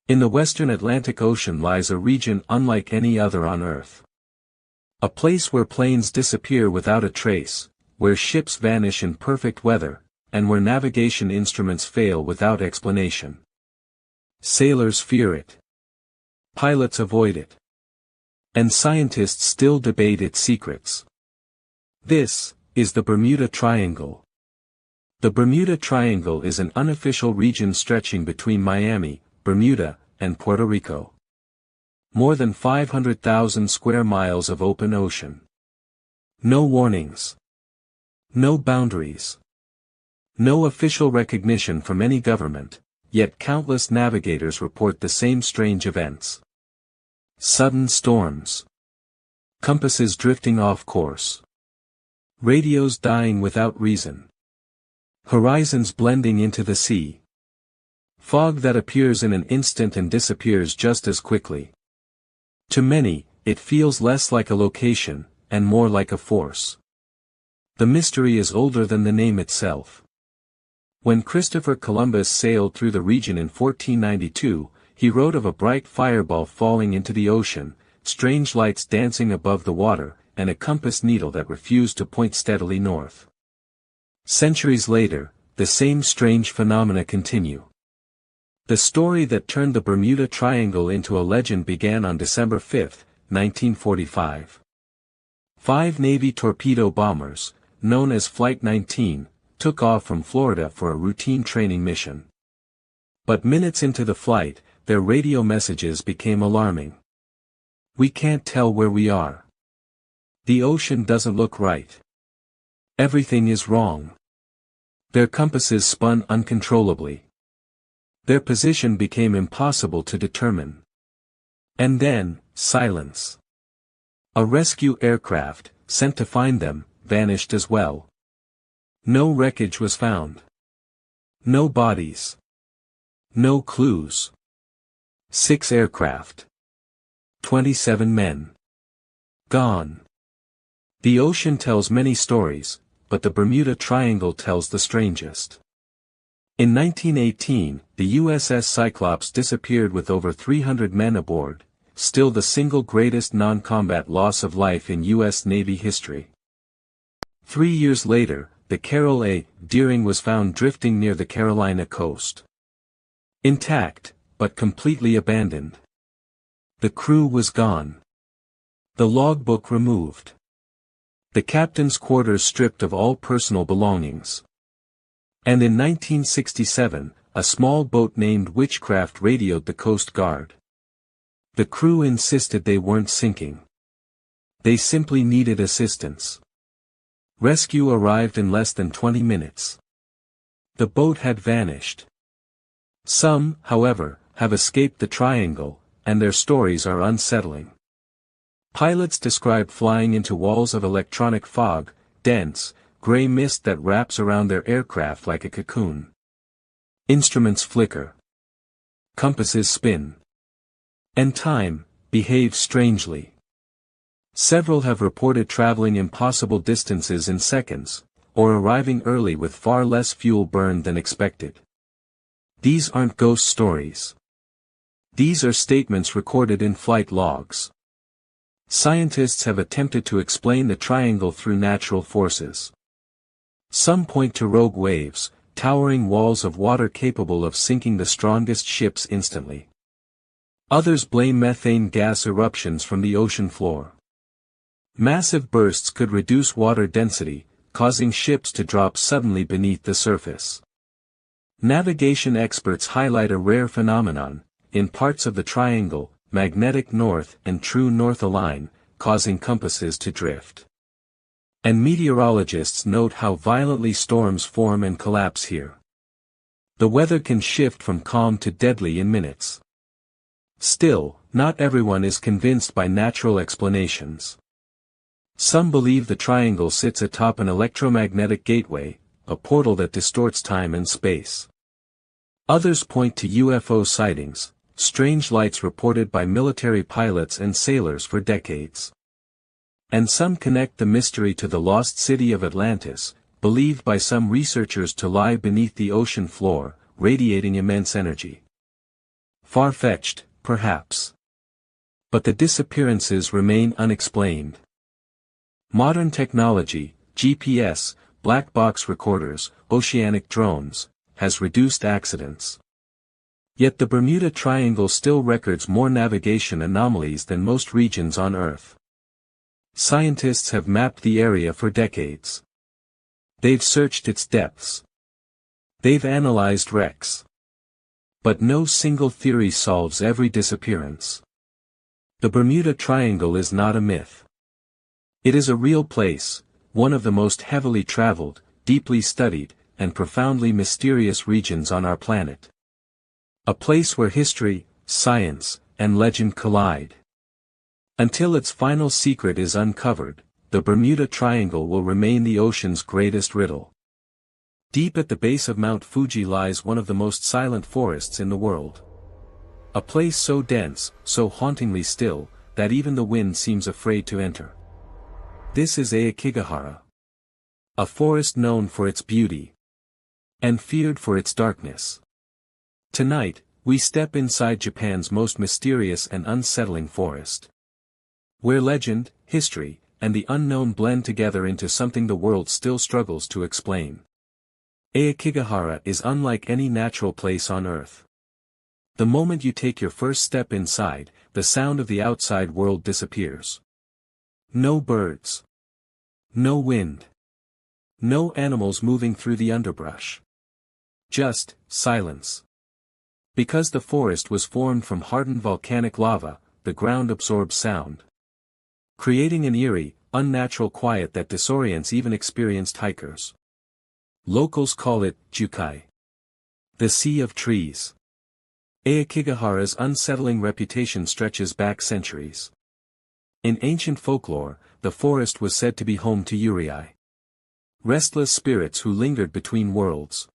In the western Atlantic Ocean lies a region unlike any other on Earth. A place where planes disappear without a trace, where ships vanish in perfect weather, and where navigation instruments fail without explanation. Sailors fear it. Pilots avoid it. And scientists still debate its secrets. This is the Bermuda Triangle. The Bermuda Triangle is an unofficial region stretching between Miami, Bermuda, and Puerto Rico. More than 500,000 square miles of open ocean. No warnings. No boundaries. No official recognition from any government, yet countless navigators report the same strange events. Sudden storms. Compasses drifting off course. Radios dying without reason. Horizons blending into the sea. Fog that appears in an instant and disappears just as quickly. To many, it feels less like a location, and more like a force. The mystery is older than the name itself. When Christopher Columbus sailed through the region in 1492, he wrote of a bright fireball falling into the ocean, strange lights dancing above the water, and a compass needle that refused to point steadily north. Centuries later, the same strange phenomena continue. The story that turned the Bermuda Triangle into a legend began on December 5, 1945. 5 Navy torpedo bombers, known as Flight 19, took off from Florida for a routine training mission. But minutes into the flight, their radio messages became alarming. "We can't tell where we are. The ocean doesn't look right. Everything is wrong." Their compasses spun uncontrollably. Their position became impossible to determine. And then, silence. A rescue aircraft, sent to find them, vanished as well. No wreckage was found. No bodies. No clues. 6 aircraft. 27 men. Gone. The ocean tells many stories, but the Bermuda Triangle tells the strangest. In 1918, the USS Cyclops disappeared with over 300 men aboard, still the single greatest non-combat loss of life in U.S. Navy history. 3 years later, the Carroll A. Deering was found drifting near the Carolina coast. Intact, but completely abandoned. The crew was gone. The logbook removed. The captain's quarters stripped of all personal belongings. And in 1967, a small boat named Witchcraft radioed the Coast Guard. The crew insisted they weren't sinking. They simply needed assistance. Rescue arrived in less than 20 minutes. The boat had vanished. Some, however, have escaped the triangle, and their stories are unsettling. Pilots describe flying into walls of electronic fog, dense, gray mist that wraps around their aircraft like a cocoon. Instruments flicker. Compasses spin. And time behaves strangely. Several have reported traveling impossible distances in seconds, or arriving early with far less fuel burned than expected. These aren't ghost stories. These are statements recorded in flight logs. Scientists have attempted to explain the triangle through natural forces. Some point to rogue waves, towering walls of water capable of sinking the strongest ships instantly. Others blame methane gas eruptions from the ocean floor. Massive bursts could reduce water density, causing ships to drop suddenly beneath the surface. Navigation experts highlight a rare phenomenon, in parts of the triangle, magnetic north and true north align, causing compasses to drift. And meteorologists note how violently storms form and collapse here. The weather can shift from calm to deadly in minutes. Still, not everyone is convinced by natural explanations. Some believe the triangle sits atop an electromagnetic gateway, a portal that distorts time and space. Others point to UFO sightings, strange lights reported by military pilots and sailors for decades. And some connect the mystery to the lost city of Atlantis, believed by some researchers to lie beneath the ocean floor, radiating immense energy. Far-fetched, perhaps. But the disappearances remain unexplained. Modern technology, GPS, black box recorders, oceanic drones, has reduced accidents. Yet the Bermuda Triangle still records more navigation anomalies than most regions on Earth. Scientists have mapped the area for decades. They've searched its depths. They've analyzed wrecks. But no single theory solves every disappearance. The Bermuda Triangle is not a myth. It is a real place, one of the most heavily traveled, deeply studied, and profoundly mysterious regions on our planet. A place where history, science, and legend collide. Until its final secret is uncovered, the Bermuda Triangle will remain the ocean's greatest riddle. Deep at the base of Mount Fuji lies one of the most silent forests in the world. A place so dense, so hauntingly still, that even the wind seems afraid to enter. This is Aokigahara. A forest known for its beauty. And feared for its darkness. Tonight, we step inside Japan's most mysterious and unsettling forest. Where legend, history, and the unknown blend together into something the world still struggles to explain. Aokigahara is unlike any natural place on Earth. The moment you take your first step inside, the sound of the outside world disappears. No birds. No wind. No animals moving through the underbrush. Just silence. Because the forest was formed from hardened volcanic lava, the ground absorbs sound. Creating an eerie, unnatural quiet that disorients even experienced hikers. Locals call it Jukai. The Sea of Trees. Aokigahara's unsettling reputation stretches back centuries. In ancient folklore, the forest was said to be home to Yurei. Restless spirits who lingered between worlds.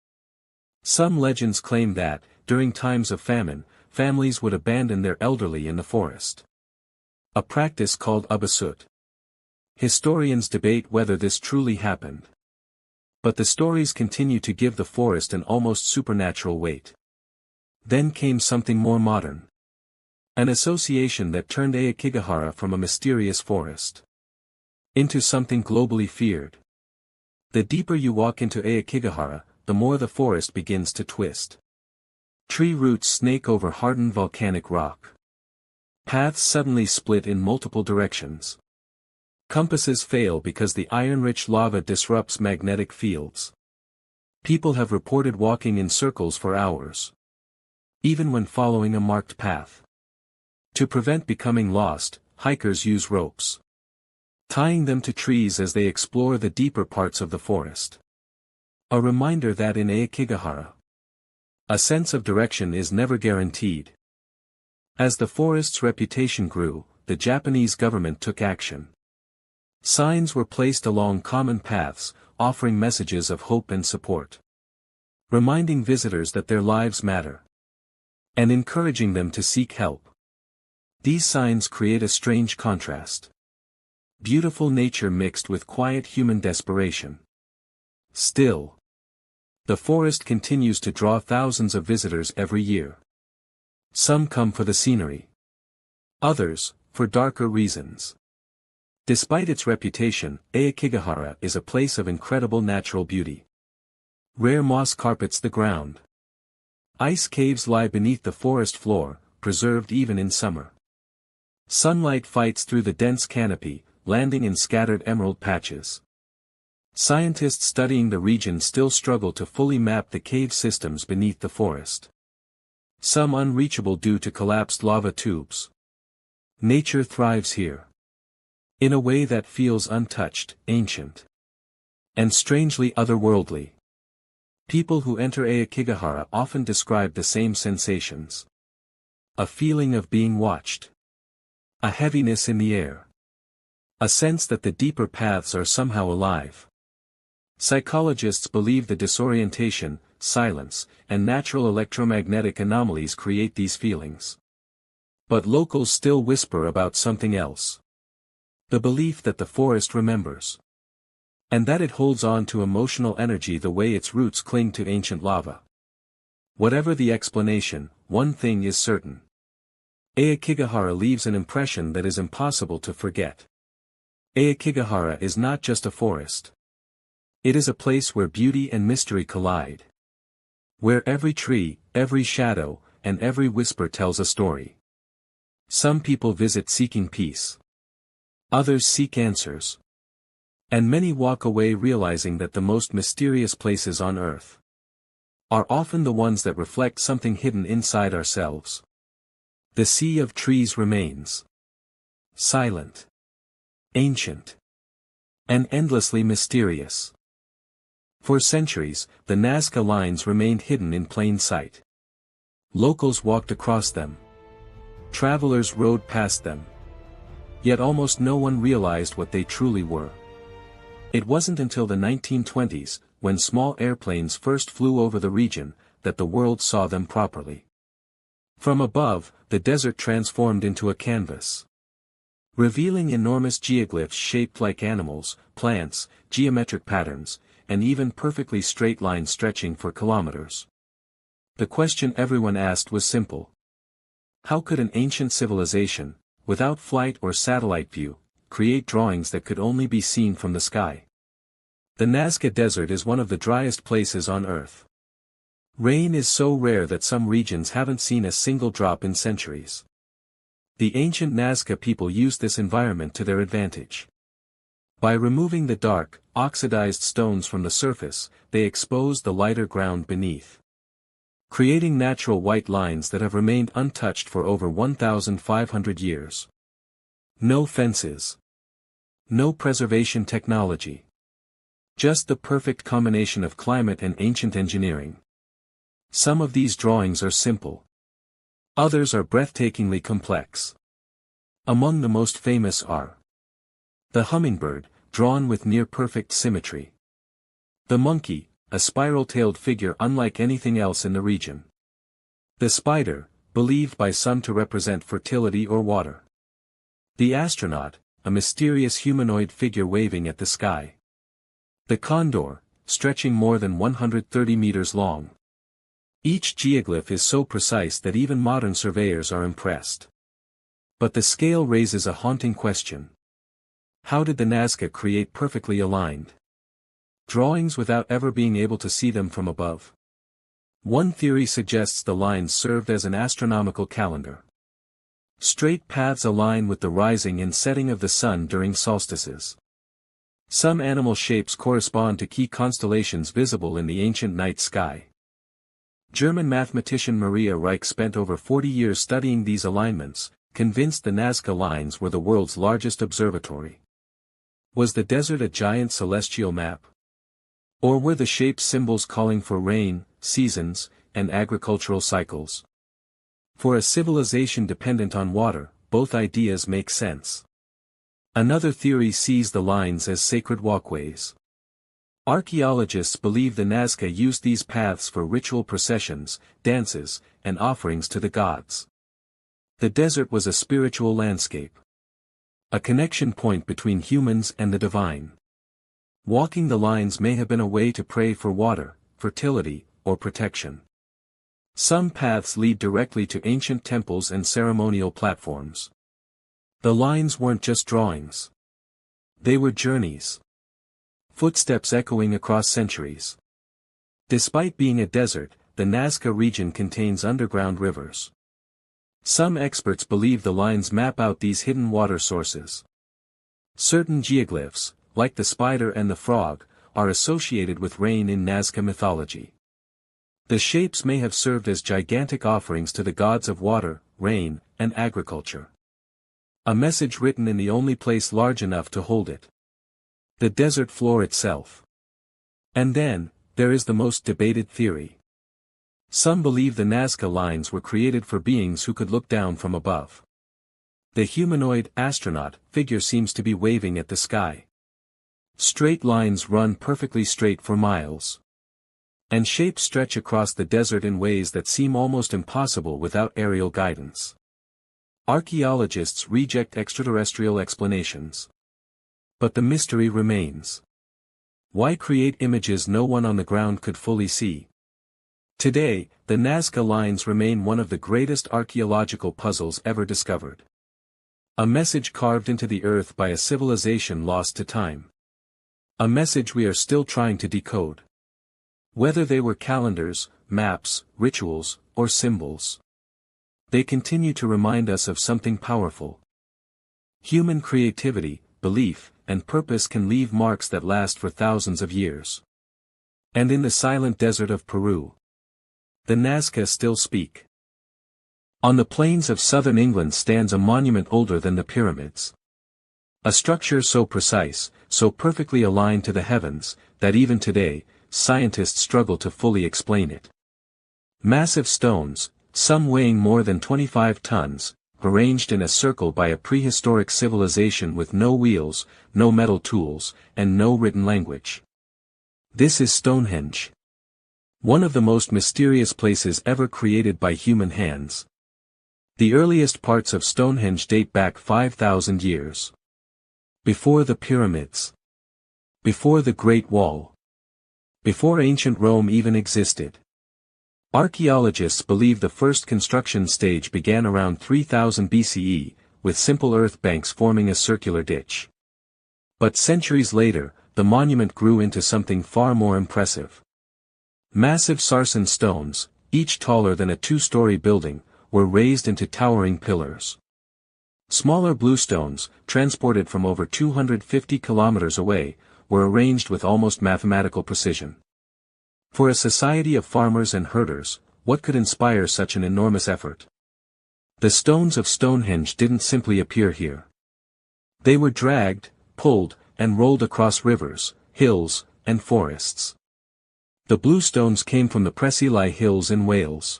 Some legends claim that, during times of famine, families would abandon their elderly in the forest. A practice called ubasut. Historians debate whether this truly happened. But the stories continue to give the forest an almost supernatural weight. Then came something more modern. An association that turned Aokigahara from a mysterious forest into something globally feared. The deeper you walk into Aokigahara, the more the forest begins to twist. Tree roots snake over hardened volcanic rock. Paths suddenly split in multiple directions. Compasses fail because the iron-rich lava disrupts magnetic fields. People have reported walking in circles for hours. Even when following a marked path. To prevent becoming lost, hikers use ropes. Tying them to trees as they explore the deeper parts of the forest. A reminder that in Aokigahara, a sense of direction is never guaranteed. As the forest's reputation grew, the Japanese government took action. Signs were placed along common paths, offering messages of hope and support. Reminding visitors that their lives matter. And encouraging them to seek help. These signs create a strange contrast. Beautiful nature mixed with quiet human desperation. Still, the forest continues to draw thousands of visitors every year. Some come for the scenery. Others, for darker reasons. Despite its reputation, Aokigahara is a place of incredible natural beauty. Rare moss carpets the ground. Ice caves lie beneath the forest floor, preserved even in summer. Sunlight fights through the dense canopy, landing in scattered emerald patches. Scientists studying the region still struggle to fully map the cave systems beneath the forest. Some unreachable due to collapsed lava tubes. Nature thrives here. In a way that feels untouched, ancient. And strangely otherworldly. People who enter Aokigahara often describe the same sensations. A feeling of being watched. A heaviness in the air. A sense that the deeper paths are somehow alive. Psychologists believe the disorientation, silence, and natural electromagnetic anomalies create these feelings. But locals still whisper about something else. The belief that the forest remembers. And that it holds on to emotional energy the way its roots cling to ancient lava. Whatever the explanation, one thing is certain. Aokigahara leaves an impression that is impossible to forget. Aokigahara is not just a forest. It is a place where beauty and mystery collide. Where every tree, every shadow, and every whisper tells a story. Some people visit seeking peace. Others seek answers. And many walk away realizing that the most mysterious places on earth are often the ones that reflect something hidden inside ourselves. The sea of trees remains silent, ancient, and endlessly mysterious. For centuries, the Nazca Lines remained hidden in plain sight. Locals walked across them. Travelers rode past them. Yet almost no one realized what they truly were. It wasn't until the 1920s, when small airplanes first flew over the region, that the world saw them properly. From above, the desert transformed into a canvas, revealing enormous geoglyphs shaped like animals, plants, geometric patterns, and even perfectly straight lines stretching for kilometers. The question everyone asked was simple. How could an ancient civilization, without flight or satellite view, create drawings that could only be seen from the sky? The Nazca Desert is one of the driest places on Earth. Rain is so rare that some regions haven't seen a single drop in centuries. The ancient Nazca people used this environment to their advantage. By removing the dark, oxidized stones from the surface, they exposed the lighter ground beneath, creating natural white lines that have remained untouched for over 1,500 years. No fences. No preservation technology. Just the perfect combination of climate and ancient engineering. Some of these drawings are simple. Others are breathtakingly complex. Among the most famous are the hummingbird, drawn with near-perfect symmetry. The monkey, a spiral-tailed figure unlike anything else in the region. The spider, believed by some to represent fertility or water. The astronaut, a mysterious humanoid figure waving at the sky. The condor, stretching more than 130 meters long. Each geoglyph is so precise that even modern surveyors are impressed. But the scale raises a haunting question. How did the Nazca create perfectly aligned drawings without ever being able to see them from above? One theory suggests the lines served as an astronomical calendar. Straight paths align with the rising and setting of the sun during solstices. Some animal shapes correspond to key constellations visible in the ancient night sky. German mathematician Maria Reich spent over 40 years studying these alignments, convinced the Nazca Lines were the world's largest observatory. Was the desert a giant celestial map? Or were the shapes symbols calling for rain, seasons, and agricultural cycles? For a civilization dependent on water, both ideas make sense. Another theory sees the lines as sacred walkways. Archaeologists believe the Nazca used these paths for ritual processions, dances, and offerings to the gods. The desert was a spiritual landscape. A connection point between humans and the divine. Walking the lines may have been a way to pray for water, fertility, or protection. Some paths lead directly to ancient temples and ceremonial platforms. The lines weren't just drawings. They were journeys. Footsteps echoing across centuries. Despite being a desert, the Nazca region contains underground rivers. Some experts believe the lines map out these hidden water sources. Certain geoglyphs, like the spider and the frog, are associated with rain in Nazca mythology. The shapes may have served as gigantic offerings to the gods of water, rain, and agriculture. A message written in the only place large enough to hold it. The desert floor itself. And then, there is the most debated theory. Some believe the Nazca Lines were created for beings who could look down from above. The humanoid astronaut figure seems to be waving at the sky. Straight lines run perfectly straight for miles. And shapes stretch across the desert in ways that seem almost impossible without aerial guidance. Archaeologists reject extraterrestrial explanations. But the mystery remains. Why create images no one on the ground could fully see? Today, the Nazca Lines remain one of the greatest archaeological puzzles ever discovered. A message carved into the earth by a civilization lost to time. A message we are still trying to decode. Whether they were calendars, maps, rituals, or symbols, they continue to remind us of something powerful. Human creativity, belief, and purpose can leave marks that last for thousands of years. And in the silent desert of Peru, the Nazca still speak. On the plains of southern England stands a monument older than the pyramids. A structure so precise, so perfectly aligned to the heavens, that even today, scientists struggle to fully explain it. Massive stones, some weighing more than 25 tons, arranged in a circle by a prehistoric civilization with no wheels, no metal tools, and no written language. This is Stonehenge. One of the most mysterious places ever created by human hands. The earliest parts of Stonehenge date back 5,000 years. Before the pyramids. Before the Great Wall. Before ancient Rome even existed. Archaeologists believe the first construction stage began around 3000 BCE, with simple earth banks forming a circular ditch. But centuries later, the monument grew into something far more impressive. Massive sarsen stones, each taller than a two-story building, were raised into towering pillars. Smaller bluestones, transported from over 250 kilometers away, were arranged with almost mathematical precision. For a society of farmers and herders, what could inspire such an enormous effort? The stones of Stonehenge didn't simply appear here. They were dragged, pulled, and rolled across rivers, hills, and forests. The bluestones came from the Preseli Hills in Wales.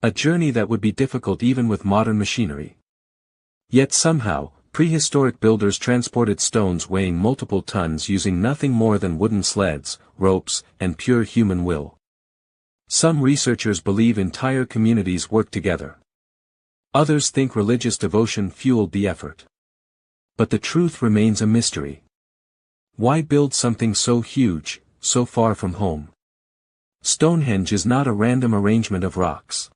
A journey that would be difficult even with modern machinery. Yet somehow, prehistoric builders transported stones weighing multiple tons using nothing more than wooden sleds, ropes, and pure human will. Some researchers believe entire communities worked together. Others think religious devotion fueled the effort. But the truth remains a mystery. Why build something so huge, so far from home? Stonehenge is not a random arrangement of rocks.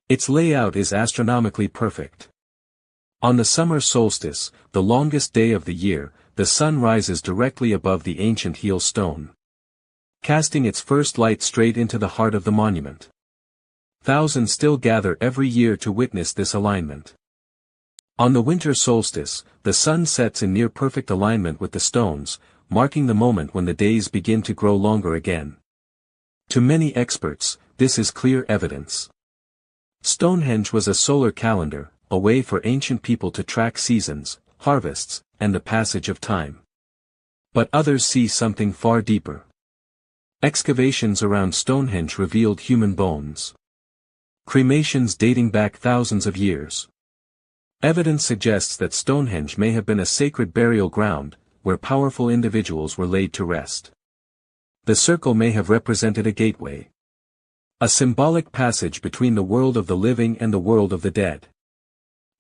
Its layout is astronomically perfect. On the summer solstice, the longest day of the year, the sun rises directly above the ancient heel stone, casting its first light straight into the heart of the monument. Thousands still gather every year to witness this alignment. On the winter solstice, the sun sets in near-perfect alignment with the stones, marking the moment when the days begin to grow longer again. To many experts, this is clear evidence. Stonehenge was a solar calendar, a way for ancient people to track seasons, harvests, and the passage of time. But others see something far deeper. Excavations around Stonehenge revealed human bones. Cremations dating back thousands of years. Evidence suggests that Stonehenge may have been a sacred burial ground, where powerful individuals were laid to rest. The circle may have represented a gateway. A symbolic passage between the world of the living and the world of the dead.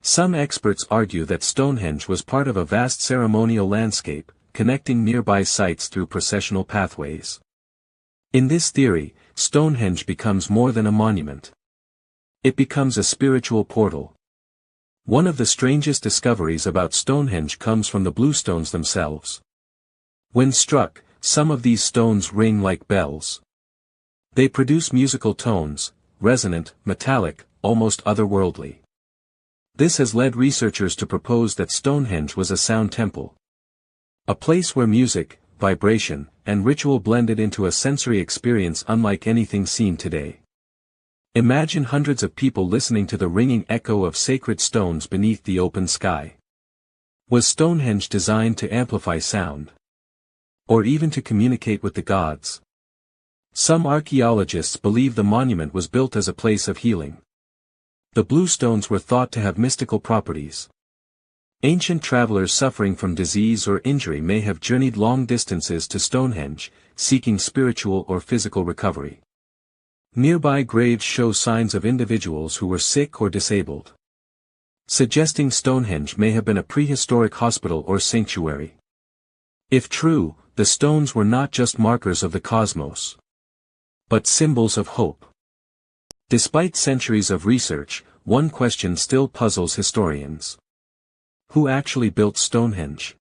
Some experts argue that Stonehenge was part of a vast ceremonial landscape, connecting nearby sites through processional pathways. In this theory, Stonehenge becomes more than a monument. It becomes a spiritual portal. One of the strangest discoveries about Stonehenge comes from the bluestones themselves. When struck, some of these stones ring like bells. They produce musical tones, resonant, metallic, almost otherworldly. This has led researchers to propose that Stonehenge was a sound temple. A place where music, vibration, and ritual blended into a sensory experience unlike anything seen today. Imagine hundreds of people listening to the ringing echo of sacred stones beneath the open sky. Was Stonehenge designed to amplify sound? Or even to communicate with the gods? Some archaeologists believe the monument was built as a place of healing. The bluestones were thought to have mystical properties. Ancient travelers suffering from disease or injury may have journeyed long distances to Stonehenge, seeking spiritual or physical recovery. Nearby graves show signs of individuals who were sick or disabled, suggesting Stonehenge may have been a prehistoric hospital or sanctuary. If true, the stones were not just markers of the cosmos. but symbols of hope. Despite centuries of research, one question still puzzles historians. Who actually built Stonehenge?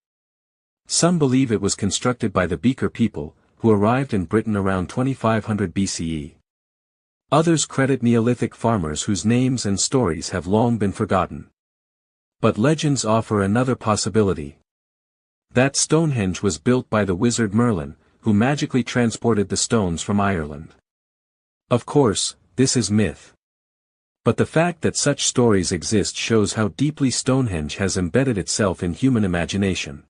Some believe it was constructed by the Beaker people, who arrived in Britain around 2500 BCE. Others credit Neolithic farmers whose names and stories have long been forgotten. But legends offer another possibility. That Stonehenge was built by the wizard Merlin, who magically transported the stones from Ireland. Of course, this is myth. But the fact that such stories exist shows how deeply Stonehenge has embedded itself in human imagination.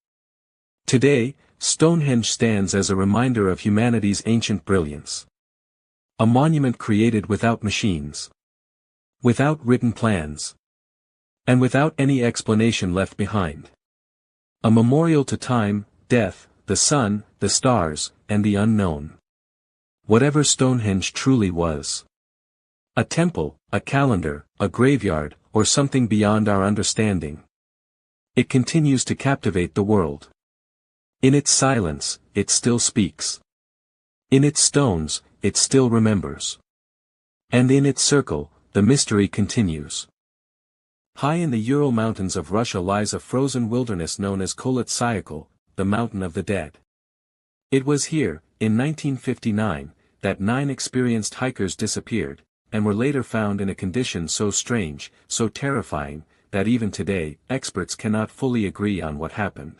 Today, Stonehenge stands as a reminder of humanity's ancient brilliance. A monument created without machines, without written plans, and without any explanation left behind. A memorial to time, death, the sun, the stars, and the unknown. Whatever Stonehenge truly was. A temple, a calendar, a graveyard, or something beyond our understanding. It continues to captivate the world. In its silence, it still speaks. In its stones, it still remembers. And in its circle, the mystery continues. High in the Ural Mountains of Russia lies a frozen wilderness known as Kolat-Syakhl, the Mountain of the Dead. It was here, in 1959, that 9 experienced hikers disappeared, and were later found in a condition so strange, so terrifying, that even today, experts cannot fully agree on what happened.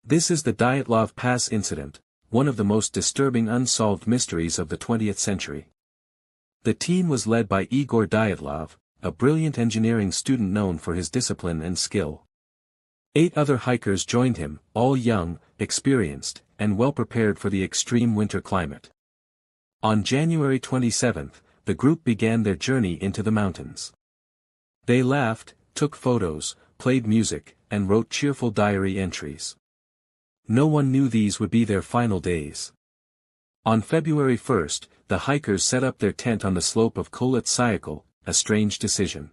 This is the Dytlov Pass incident, one of the most disturbing unsolved mysteries of the 20th century. The team was led by Igor Dytlov, a brilliant engineering student known for his discipline and skill. 8 other hikers joined him, all young, experienced, and well prepared for the extreme winter climate. On January 27, the group began their journey into the mountains. They laughed, took photos, played music, and wrote cheerful diary entries. No one knew these would be their final days. On February 1, the hikers set up their tent on the slope of Kolat-Syakhl, a strange decision.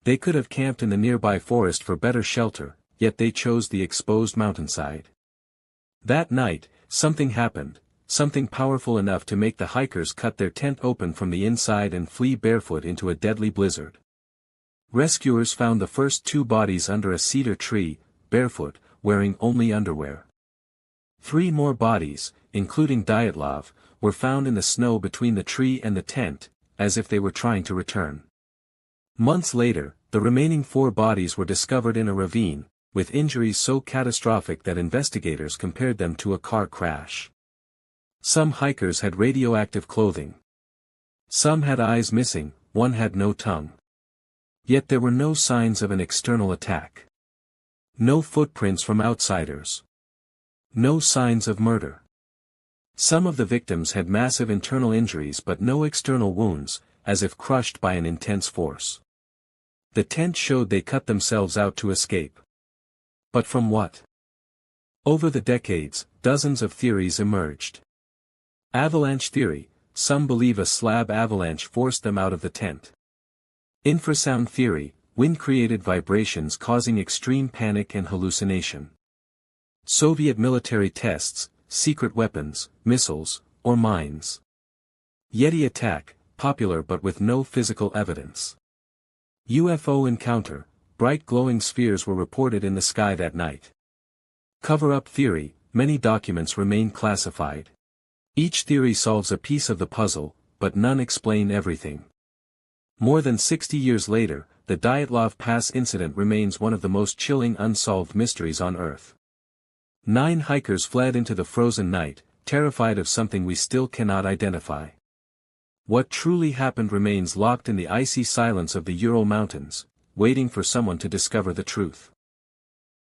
They could have camped in the nearby forest for better shelter, yet they chose the exposed mountainside. That night, something happened, something powerful enough to make the hikers cut their tent open from the inside and flee barefoot into a deadly blizzard. Rescuers found the first 2 bodies under a cedar tree, barefoot, wearing only underwear. 3 more bodies, including Dytlov, were found in the snow between the tree and the tent, as if they were trying to return. Months later, the remaining 4 bodies were discovered in a ravine, with injuries so catastrophic that investigators compared them to a car crash. Some hikers had radioactive clothing. Some had eyes missing, one had no tongue. Yet there were no signs of an external attack. No footprints from outsiders. No signs of murder. Some of the victims had massive internal injuries but no external wounds, as if crushed by an intense force. The tent showed they cut themselves out to escape. But from what? Over the decades, dozens of theories emerged. Avalanche theory, some believe a slab avalanche forced them out of the tent. Infrasound theory, wind-created vibrations causing extreme panic and hallucination. Soviet military tests, secret weapons, missiles, or mines. Yeti attack, popular but with no physical evidence. UFO encounter, bright glowing spheres were reported in the sky that night. Cover-up theory, many documents remain classified. Each theory solves a piece of the puzzle, but none explain everything. More than 60 years later, the Dytlov Pass incident remains one of the most chilling unsolved mysteries on Earth. 9 hikers fled into the frozen night, terrified of something we still cannot identify. What truly happened remains locked in the icy silence of the Ural Mountains, waiting for someone to discover the truth.